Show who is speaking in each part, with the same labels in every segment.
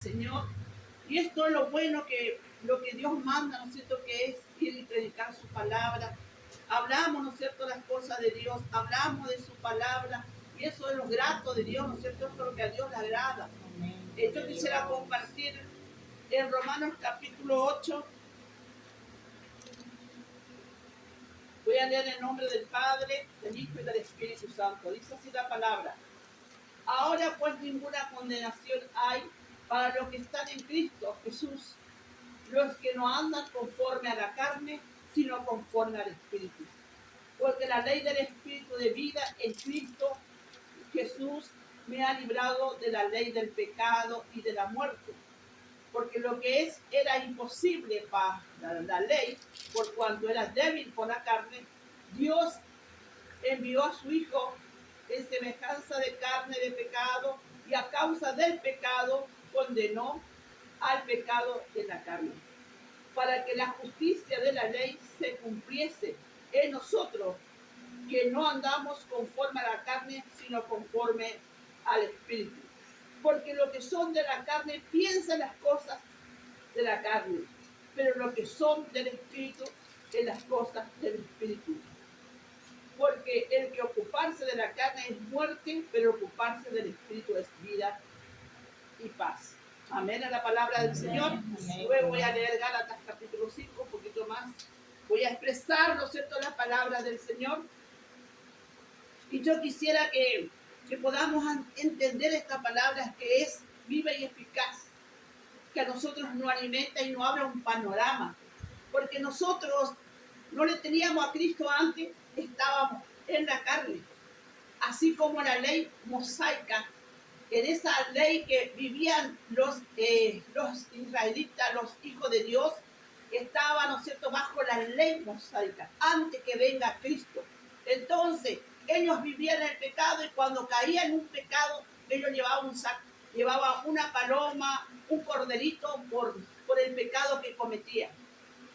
Speaker 1: Señor. Y esto es lo que Dios manda, ¿no es cierto?, que es ir y predicar su palabra. Hablamos, ¿no es cierto?, las cosas de Dios, hablamos de su palabra, y eso es lo grato de Dios, ¿no es cierto?, eso es lo que a Dios le agrada. Yo quisiera compartir en Romanos capítulo 8, voy a leer en nombre del Padre, del Hijo y del Espíritu Santo. Dice así la palabra: ahora pues ninguna condenación hay para los que están en Cristo Jesús, los que no andan conforme a la carne, sino conforme al Espíritu. Porque la ley del Espíritu de vida en Cristo Jesús me ha librado de la ley del pecado y de la muerte. Porque lo que era imposible para la ley, por cuanto era débil por la carne, Dios envió a su Hijo en semejanza de carne de pecado, y a causa del pecado condenó al pecado en la carne, para que la justicia de la ley se cumpliese en nosotros, que no andamos conforme a la carne, sino conforme al Espíritu. Porque los que son de la carne piensan las cosas de la carne, pero los que son del Espíritu en las cosas del Espíritu. Porque el que ocuparse de la carne es muerte, pero ocuparse del Espíritu es vida y paz. Amén a la palabra del Señor. Luego voy a leer Gálatas capítulo 5, un poquito más. Voy a expresar, ¿no es cierto?, la palabra del Señor. Y yo quisiera que podamos entender esta palabra, que es viva y eficaz, que a nosotros nos alimenta y nos abre un panorama. Porque nosotros no le teníamos a Cristo antes, estábamos en la carne. Así como la ley mosaica, en esa ley que vivían los israelitas, los hijos de Dios, estaban, ¿no es cierto?, bajo la ley mosaica, antes que venga Cristo. Entonces, ellos vivían el pecado, y cuando caían en un pecado, ellos llevaban una paloma, un corderito por el pecado que cometían.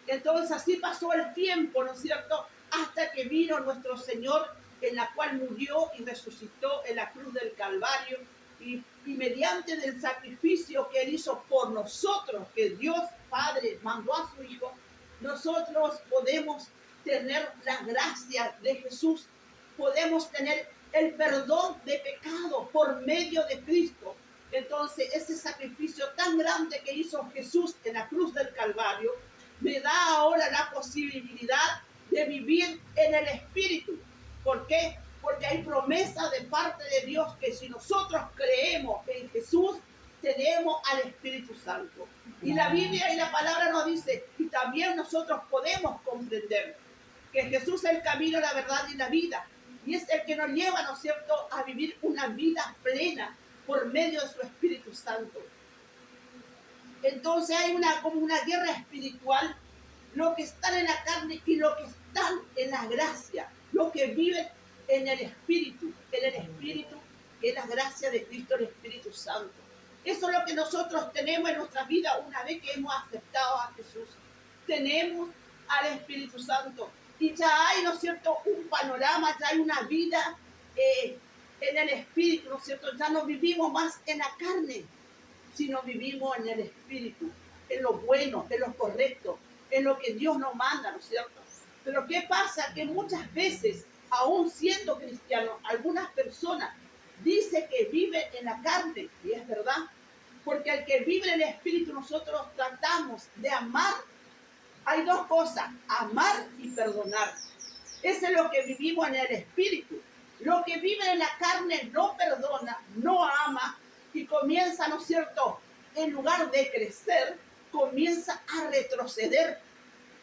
Speaker 1: Entonces, así pasó el tiempo, ¿no es cierto?, hasta que vino nuestro Señor, en la cual murió y resucitó en la cruz del Calvario, y mediante del sacrificio que Él hizo por nosotros, que Dios Padre mandó a su Hijo, nosotros podemos tener la gracia de Jesús, podemos tener el perdón de pecado por medio de Cristo. Entonces, ese sacrificio tan grande que hizo Jesús en la cruz del Calvario me da ahora la posibilidad de vivir en el Espíritu. ¿Por qué? Porque hay promesa de parte de Dios que si nosotros creemos en Jesús, tenemos al Espíritu Santo. Y la Biblia y la palabra nos dice, y también nosotros podemos comprender que Jesús es el camino, la verdad y la vida. Y es el que nos lleva, ¿no es cierto?, a vivir una vida plena por medio de su Espíritu Santo. Entonces hay como una guerra espiritual, los que están en la carne y los que están en la gracia, los que viven en el Espíritu, que es la gracia de Cristo, el Espíritu Santo. Eso es lo que nosotros tenemos en nuestra vida una vez que hemos aceptado a Jesús. Tenemos al Espíritu Santo y ya hay, ¿no es cierto?, un panorama, ya hay una vida en el Espíritu, ¿no es cierto? Ya no vivimos más en la carne, sino vivimos en el Espíritu, en lo bueno, en lo correcto, en lo que Dios nos manda, ¿no es cierto? Pero ¿qué pasa? Que muchas veces, aún siendo cristianos, algunas personas dicen que viven en la carne, y es verdad, porque al que vive en el Espíritu nosotros tratamos de amar. Hay dos cosas, amar y perdonar. Eso es lo que vivimos en el Espíritu. Lo que vive en la carne no perdona, no ama, y comienza, ¿no es cierto?, en lugar de crecer, comienza a retroceder.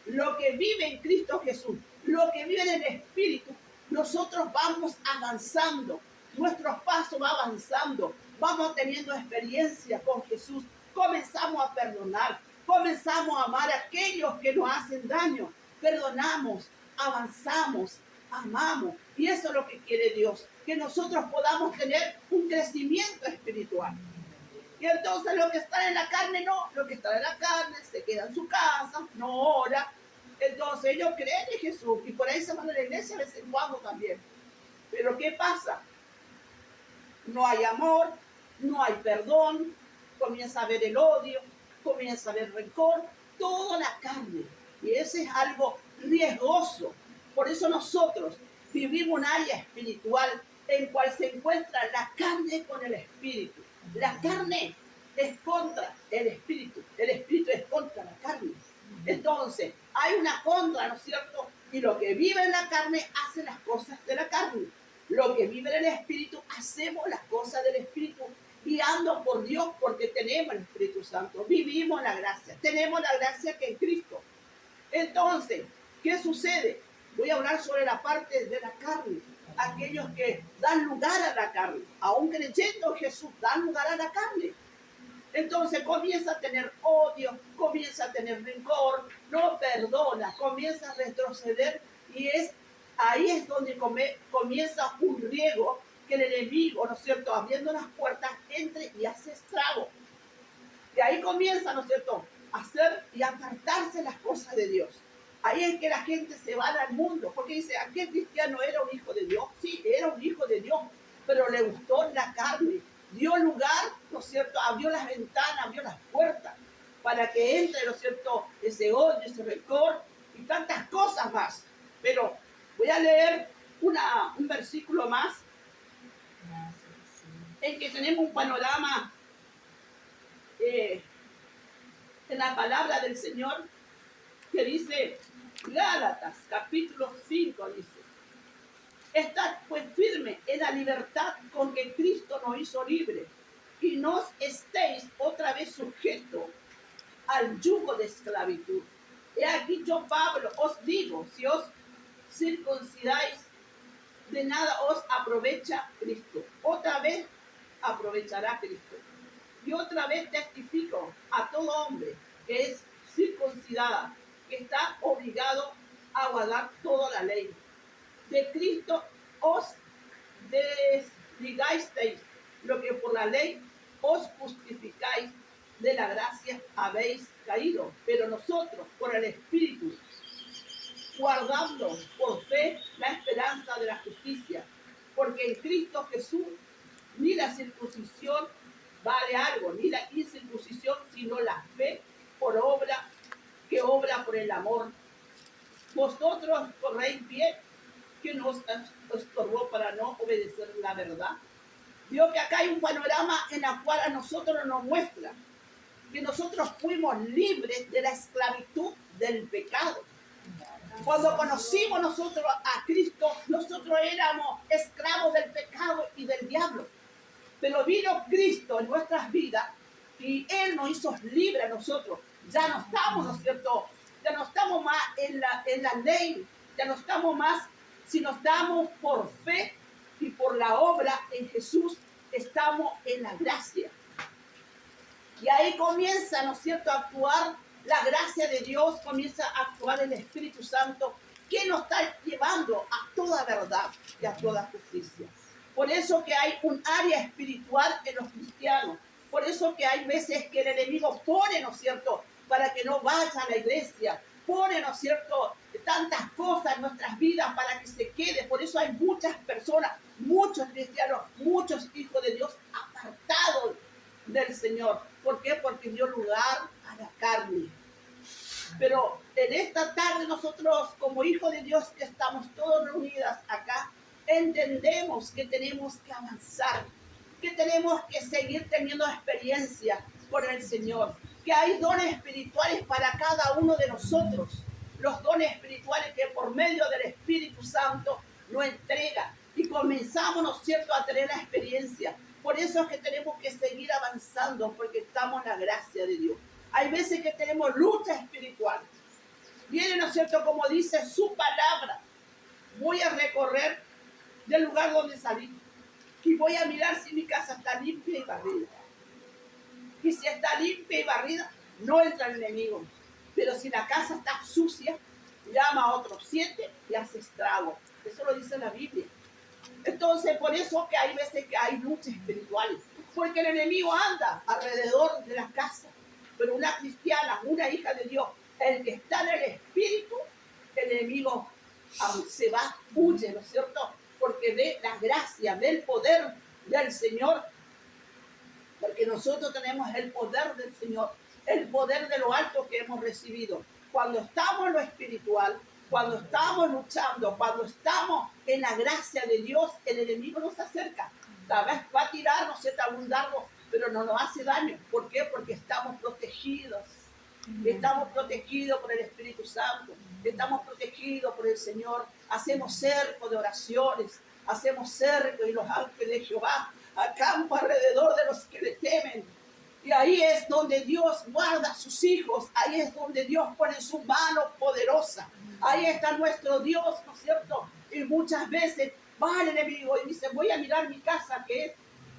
Speaker 1: Lo que vive en Cristo Jesús, lo que vive en el Espíritu, nosotros vamos avanzando, nuestros pasos van avanzando, vamos teniendo experiencia con Jesús, comenzamos a perdonar, comenzamos a amar a aquellos que nos hacen daño, perdonamos, avanzamos, amamos, y eso es lo que quiere Dios, que nosotros podamos tener un crecimiento espiritual. Y entonces los que están en la carne no, los que están en la carne se quedan en su casa, no ora. Entonces ellos creen en Jesús y por ahí se van a la iglesia de vez en cuando también. Pero ¿qué pasa? No hay amor, no hay perdón, comienza a ver el odio, comienza a ver rencor, toda la carne. Y ese es algo riesgoso. Por eso nosotros vivimos un área espiritual en cual se encuentra la carne con el espíritu. La carne es contra el espíritu es contra la carne. Entonces, hay una contra, ¿no es cierto? Y lo que vive en la carne hace las cosas de la carne. Lo que vive en el espíritu, hacemos las cosas del espíritu, guiando por Dios, porque tenemos el Espíritu Santo, vivimos la gracia, tenemos la gracia que en Cristo. Entonces, ¿qué sucede? Voy a hablar sobre la parte de la carne. Aquellos que dan lugar a la carne, aun creyendo en Jesús, dan lugar a la carne. Entonces comienza a tener odio, comienza a tener rencor, no perdona, comienza a retroceder y ahí es donde comienza un riesgo que el enemigo, ¿no es cierto?, abriendo las puertas, entre y hace estrago. Y ahí comienza, ¿no es cierto?, a hacer y apartarse las cosas de Dios. Ahí es que la gente se va al mundo, porque dice, aquel cristiano era un hijo de Dios. Sí, era un hijo de Dios, pero le gustó la carne. Dio lugar, ¿no es cierto?, abrió las ventanas, abrió las puertas, para que entre, ¿no es cierto?, ese odio, ese rencor y tantas cosas más. Pero voy a leer un versículo más, en que tenemos un panorama en la palabra del Señor, que dice, Gálatas, capítulo 5, dice, estad pues firme en la libertad con que Cristo nos hizo libre, y no estéis otra vez sujetos al yugo de esclavitud. He aquí yo, Pablo, os digo, si os circuncidáis, de nada os aprovecha Cristo. Otra vez aprovechará Cristo. Y otra vez testifico a todo hombre que es circuncidada, que está obligado a guardar toda la ley. De Cristo os desligasteis, lo que por la ley os justificáis, de la gracia habéis caído. Pero nosotros, por el Espíritu, guardando por fe la esperanza de la justicia, porque en Cristo Jesús ni la circuncisión vale algo, ni la incircuncisión, sino la fe por obra, que obra por el amor. Vosotros corréis bien, que nos estorbó para no obedecer la verdad. Dios, que acá hay un panorama en el cual a nosotros nos muestra que nosotros fuimos libres de la esclavitud del pecado. Cuando conocimos nosotros a Cristo, nosotros éramos esclavos del pecado y del diablo. Pero vino Cristo en nuestras vidas y Él nos hizo libres a nosotros. Ya no estamos, ¿no es cierto?, ya no estamos más en la ley, ya no estamos más, si nos damos por fe y por la obra en Jesús, estamos en la gracia. Y ahí comienza, ¿no es cierto?, a actuar la gracia de Dios, comienza a actuar el Espíritu Santo, que nos está llevando a toda verdad y a toda justicia. Por eso que hay un área espiritual en los cristianos. Por eso que hay veces que el enemigo pone, ¿no es cierto?, para que no vaya a la iglesia. Pone, ¿no es cierto?, tantas cosas en nuestras vidas para que se quede. Por eso hay muchas personas, muchos cristianos, muchos hijos de Dios apartados del Señor. ¿Por qué? Porque dio lugar a la carne. Pero en esta tarde nosotros, como hijos de Dios, que estamos todos reunidas acá, entendemos que tenemos que avanzar, que tenemos que seguir teniendo experiencia con el Señor, que hay dones espirituales para cada uno de nosotros, los dones espirituales que por medio del Espíritu Santo nos entrega y comenzamos, ¿no es cierto?, a tener la experiencia. Por eso es que tenemos que seguir avanzando, porque estamos en la gracia de Dios. Hay veces que tenemos luchas espirituales. Viene, ¿no es cierto?, como dice su palabra, voy a recorrer del lugar donde salí y voy a mirar si mi casa está limpia y barrida. Y si está limpia y barrida, no entra el enemigo. Pero si la casa está sucia, llama a otros 7 y hace estrago. Eso lo dice la Biblia. Entonces, por eso que hay veces que hay luchas espirituales, porque el enemigo anda alrededor de la casa. Pero una cristiana, una hija de Dios, el que está en el Espíritu, el enemigo se va, huye, ¿no es cierto?, porque ve la gracia, ve el poder del Señor. porque nosotros tenemos el poder del Señor, el poder de lo alto que hemos recibido. Cuando estamos en lo espiritual, cuando estamos luchando, cuando estamos en la gracia de Dios, el enemigo nos acerca. Tal vez va a tirarnos, un dardo, pero no nos hace daño. ¿Por qué? Porque estamos protegidos. Estamos protegidos por el Espíritu Santo. Estamos protegidos por el Señor. Hacemos cerco de oraciones. Hacemos cerco y los ángeles de Jehová acampan alrededor de los que le temen. Y ahí es donde Dios guarda a sus hijos. Ahí es donde Dios pone su mano poderosa. Ahí está nuestro Dios, ¿no es cierto? Y muchas veces va el enemigo y dice, voy a mirar mi casa, que es,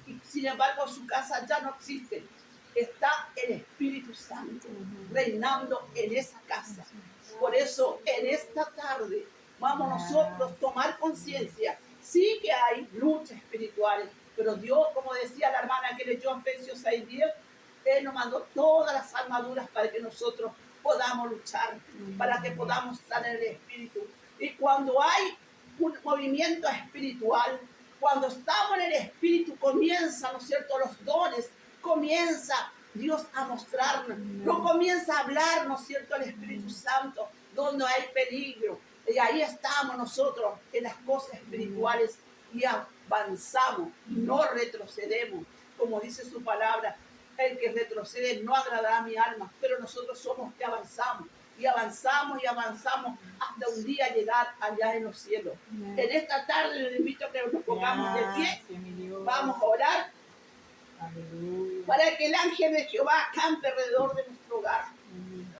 Speaker 1: y sin embargo su casa ya no existe. Está el Espíritu Santo reinando en esa casa. Por eso, en esta tarde, vamos nosotros a tomar conciencia. Sí que hay luchas espirituales, pero Dios, como decía la hermana que leyó Efesios 6:10, Él nos mandó todas las armaduras para que nosotros podamos luchar, para que podamos estar en el Espíritu. Y cuando hay un movimiento espiritual, cuando estamos en el Espíritu, comienzan, ¿no es cierto?, los dones, comienza Dios a mostrarnos, no comienza a hablar, ¿no es cierto?, el Espíritu Santo, donde hay peligro. Y ahí estamos nosotros en las cosas espirituales y avanzamos, no retrocedemos, como dice su palabra. El que retrocede no agradará a mi alma, pero nosotros somos que avanzamos y avanzamos y avanzamos hasta un día llegar allá en los cielos. En esta tarde les invito a que nos pongamos de pie. Vamos a orar para que el ángel de Jehová acampe alrededor de nuestro hogar.